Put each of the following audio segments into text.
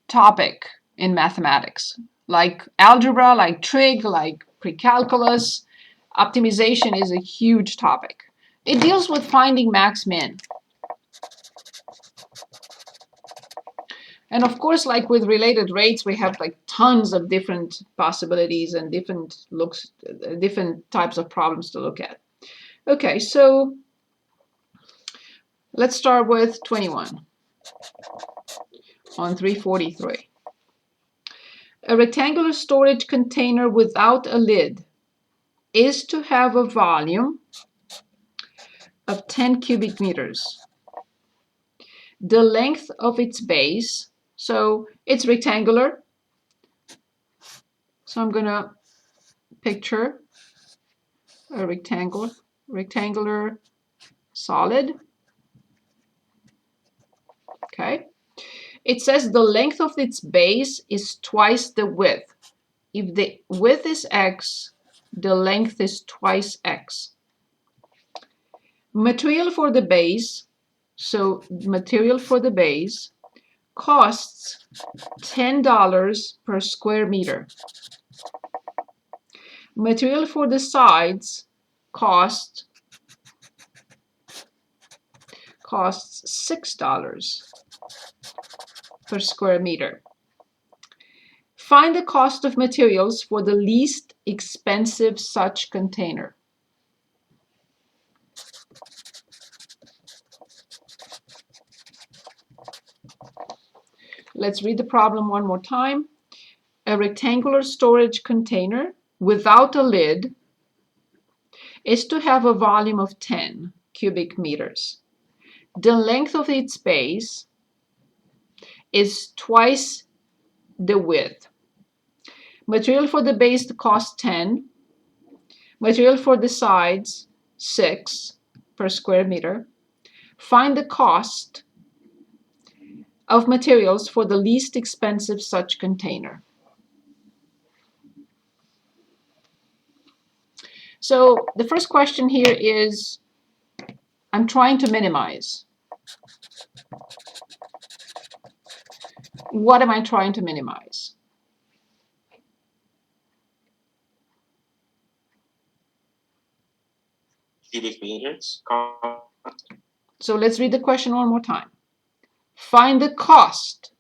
topic in mathematics, like algebra, like trig, like precalculus. Optimization is a huge topic. It deals with finding max min. And of course, like with related rates, we have like tons of different possibilities and different types of problems to look at. Okay, so let's start with 21 on 343. A rectangular storage container without a lid is to have a volume of 10 cubic meters. The length of its base, so it's rectangular. So I'm going to picture a rectangular solid. Okay. It says the length of its base is twice the width. If the width is x, the length is twice x. Material for the base, so material for the base costs $10 per square meter. Material for the sides costs $6 per square meter. Find the cost of materials for the least expensive such container. Let's read the problem one more time. A rectangular storage container without a lid is to have a volume of 10 cubic meters. The length of its base is twice the width. Material for the base costs 10. Material for the sides, 6 per square meter. Find the cost of materials for the least expensive such container. So the first question here is, I'm trying to minimize. What am I trying to minimize? Cubic meters. So let's read the question one more time. Find the cost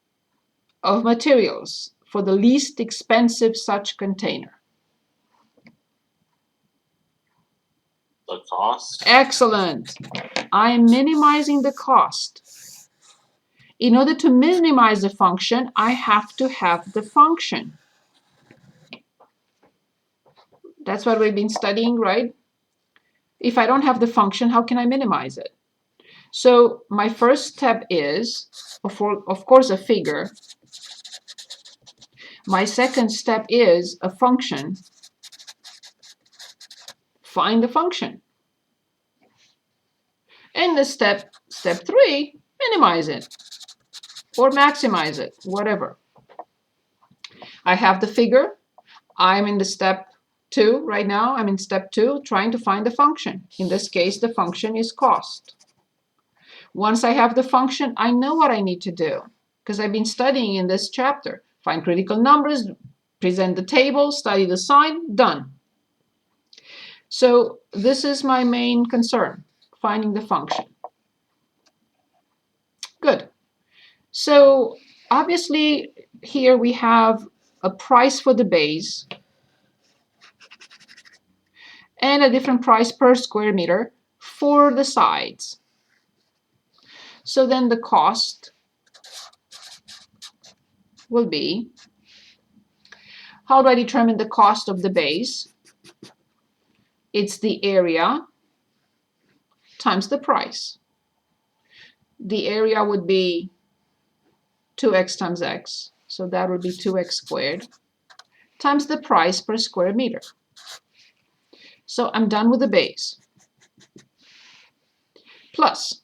of materials for the least expensive such container. The cost. Excellent. I am minimizing the cost. In order to minimize the function, I have to have the function. That's what we've been studying, right? If I don't have the function, how can I minimize it? So my first step is, of course, a figure. My second step is a function. Find the function. And the step 3, minimize it or maximize it, whatever. I have the figure. I'm in the step 2 right now. I'm in step 2 trying to find the function. In this case, the function is cost. Once I have the function, I know what I need to do because I've been studying in this chapter. Find critical numbers, present the table, study the sign, done. So this is my main concern, finding the function. Good. So obviously here we have a price for the base and a different price per square meter for the sides. So then the cost will be, how do I determine the cost of the base? It's the area times the price. The area would be 2x times x, so that would be 2x squared, times the price per square meter. So I'm done with the base. Plus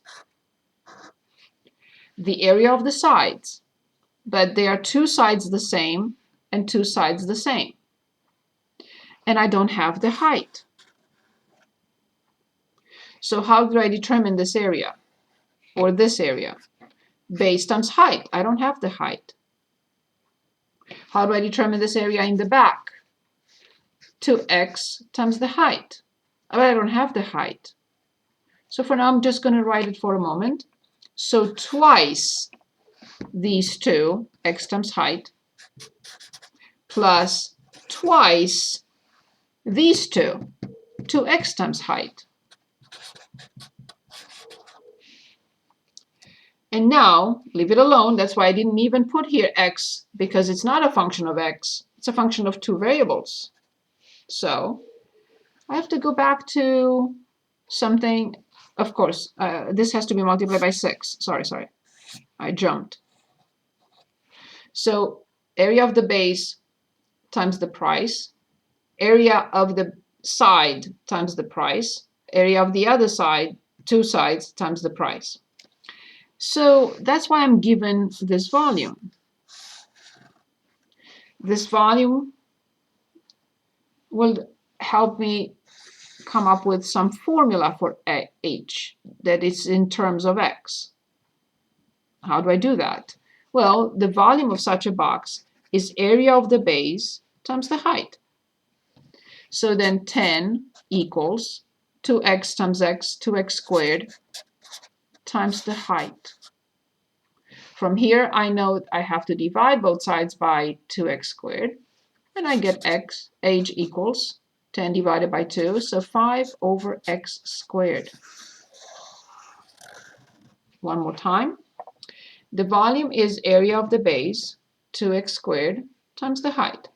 the area of the sides, but there are 2 sides the same and 2 sides the same. And I don't have the height. So how do I determine this area or this area? Base times height. I don't have the height. How do I determine this area in the back? 2x times the height. But I don't have the height. So for now, I'm just going to write it for a moment. So twice these two, x times height, plus twice these two, 2x times height. And now, leave it alone. That's why I didn't even put here x, because it's not a function of x. It's a function of two variables. So I have to go back to something. Of course, this has to be multiplied by 6. Sorry. I jumped. So area of the base times the price, area of the side times the price, area of the other side, two sides times the price. So that's why I'm given this volume. This volume will help me come up with some formula for h that is in terms of x. How do I do that? Well, the volume of such a box is area of the base times the height. So then 10 equals 2x times x, 2x squared, times the height. From here, I know I have to divide both sides by 2x squared, and I get h equals 10 divided by 2, so 5 over x squared. One more time. The volume is area of the base, 2x squared, times the height.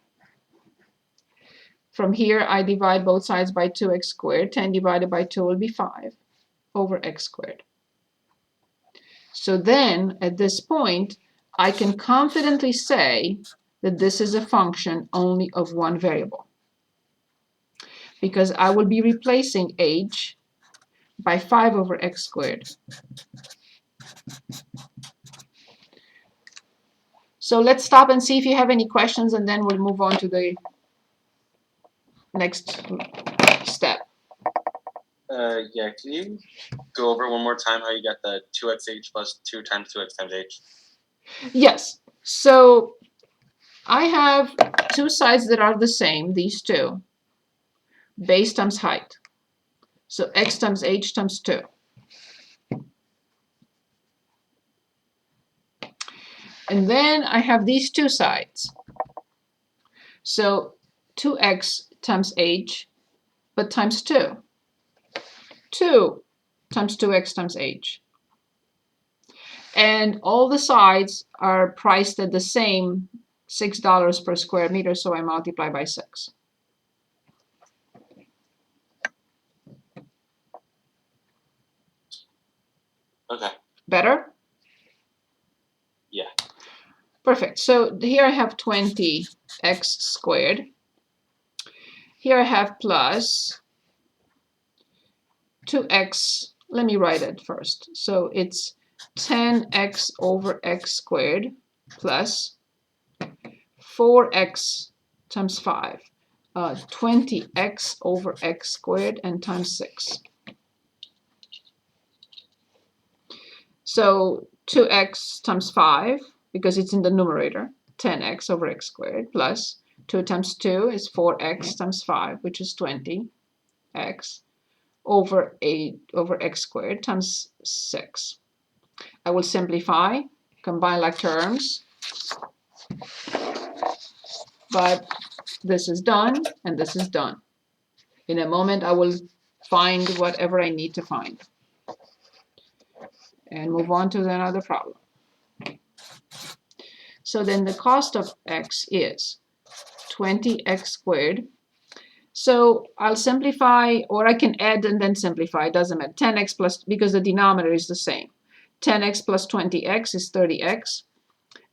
From here, I divide both sides by 2x squared. 10 divided by 2 will be 5 over x squared. So then, at this point, I can confidently say that this is a function only of one variable, because I will be replacing h by 5 over x squared. So let's stop and see if you have any questions, and then we'll move on to the next step. Yeah, can you go over one more time how you get the 2xh plus 2 times 2x times h? Yes. So I have two sides that are the same, these two. Base times height. So x times h times 2. And then I have these two sides. So 2x times h, but times 2. 2 times 2x times h. And all the sides are priced at the same $6 per square meter, so I multiply by 6. Okay. Better? Yeah. Perfect. So here I have 20x squared. Here I have plus 2x. Let me write it first. So it's 10x over x squared plus 4x times 5. 20x over x squared and times 6. So 2x times 5, because it's in the numerator, 10x over x squared, plus 2 times 2 is 4x times 5, which is 20x over x squared times 6. I will simplify, combine like terms, but this is done and this is done. In a moment, I will find whatever I need to find and move on to another problem. So then the cost of x is 20x squared. So I'll simplify, or I can add and then simplify, it doesn't matter. 10x plus, because the denominator is the same. 10x plus 20x is 30x,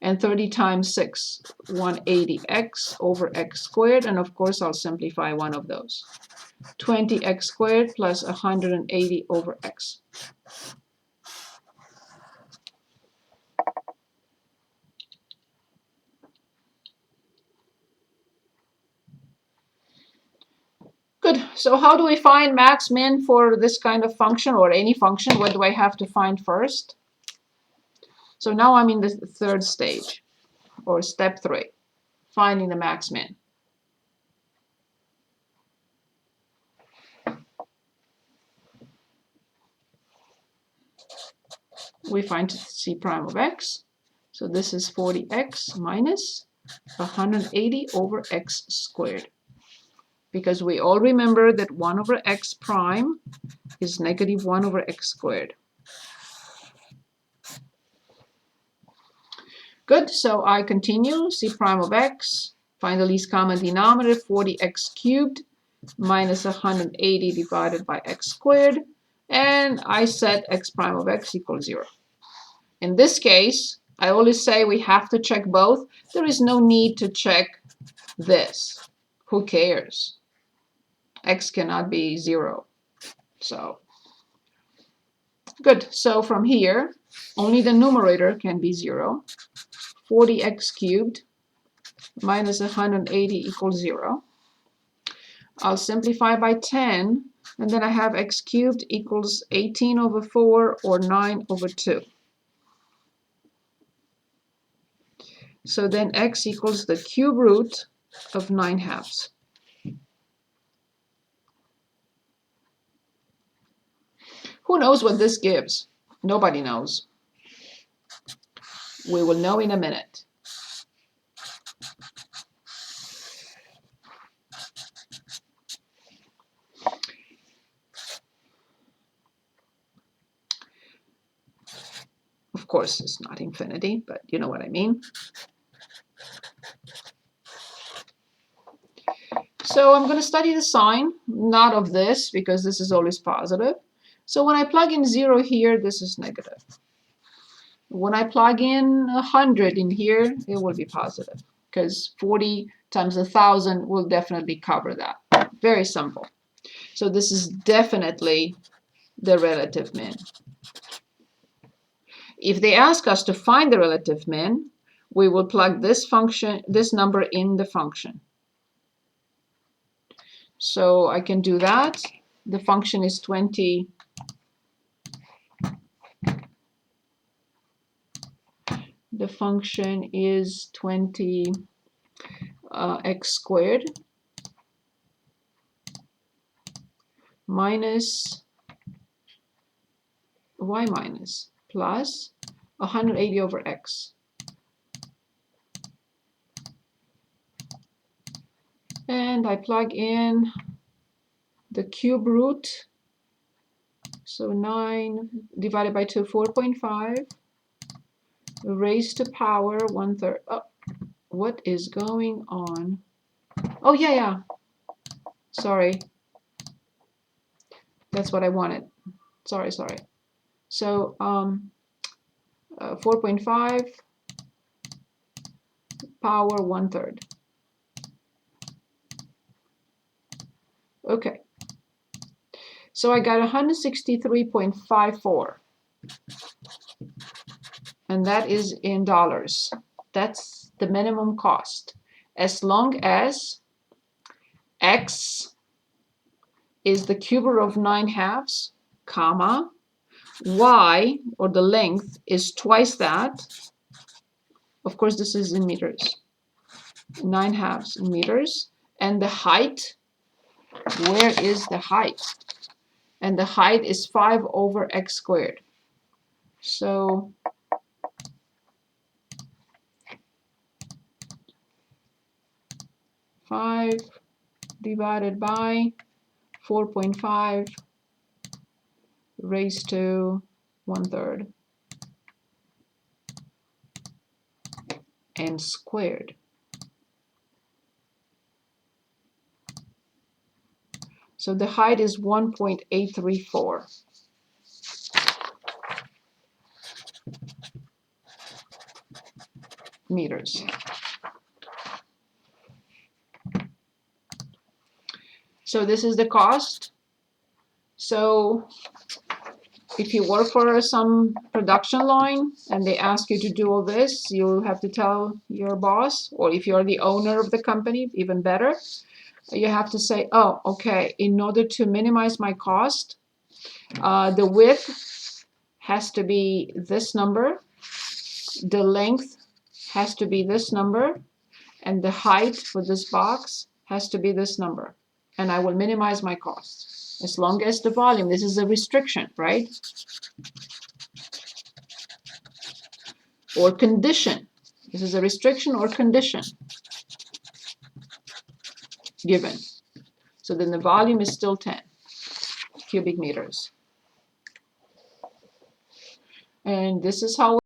and 30 times 6, 180x over x squared, and of course I'll simplify one of those. 20x squared plus 180 over x. Good. So how do we find max min for this kind of function or any function? What do I have to find first? So now I'm in the third stage, or step 3. finding the max min. We find c prime of x. So this is 40x minus 180 over x squared. Because we all remember that 1 over x prime is negative 1 over x squared. Good, so I continue. C prime of x, find the least common denominator, 40x cubed minus 180 divided by x squared. And I set x prime of x equals 0. In this case, I always say we have to check both. There is no need to check this. Who cares? X cannot be 0. So, good. So from here, only the numerator can be 0. 40x cubed minus 180 equals 0. I'll simplify by 10, and then I have x cubed equals 18 over 4 or 9 over 2. So then x equals the cube root of 9/2. Who knows what this gives? Nobody knows. We will know in a minute. Of course, it's not infinity, but you know what I mean. So I'm going to study the sign, not of this, because this is always positive. So when I plug in 0 here, this is negative. When I plug in 100 in here, it will be positive, because 40 times 1,000 will definitely cover that. Very simple. So this is definitely the relative min. If they ask us to find the relative min, we will plug this number in the function. So I can do that. The function is 20. The function is 20 x squared minus y minus plus 180 over x. And I plug in the cube root. So 9 divided by 2, 4.5, raised to power 1/3. Oh, what is going on? Oh, yeah. Sorry. That's what I wanted. Sorry. So 4.5 power 1/3. Okay. So I got 163.54. And that is in dollars. That's the minimum cost. As long as x is the cube root of 9/2, comma, y, or the length, is twice that. Of course, this is in meters. 9/2 in meters. And the height, where is the height? And the height is 5 over x squared. So five divided by 4.5 raised to 1/3 and squared. So the height is 1.834. meters. So this is the cost. So if you work for some production line and they ask you to do all this, you have to tell your boss, or if you're the owner of the company, even better, you have to say, oh, okay, in order to minimize my cost, the width has to be this number, the length has to be this number, and the height for this box has to be this number, and I will minimize my cost. As long as the volume, this is a restriction, right? Or condition. This is a restriction or condition given. So then the volume is still 10 cubic meters. And this is how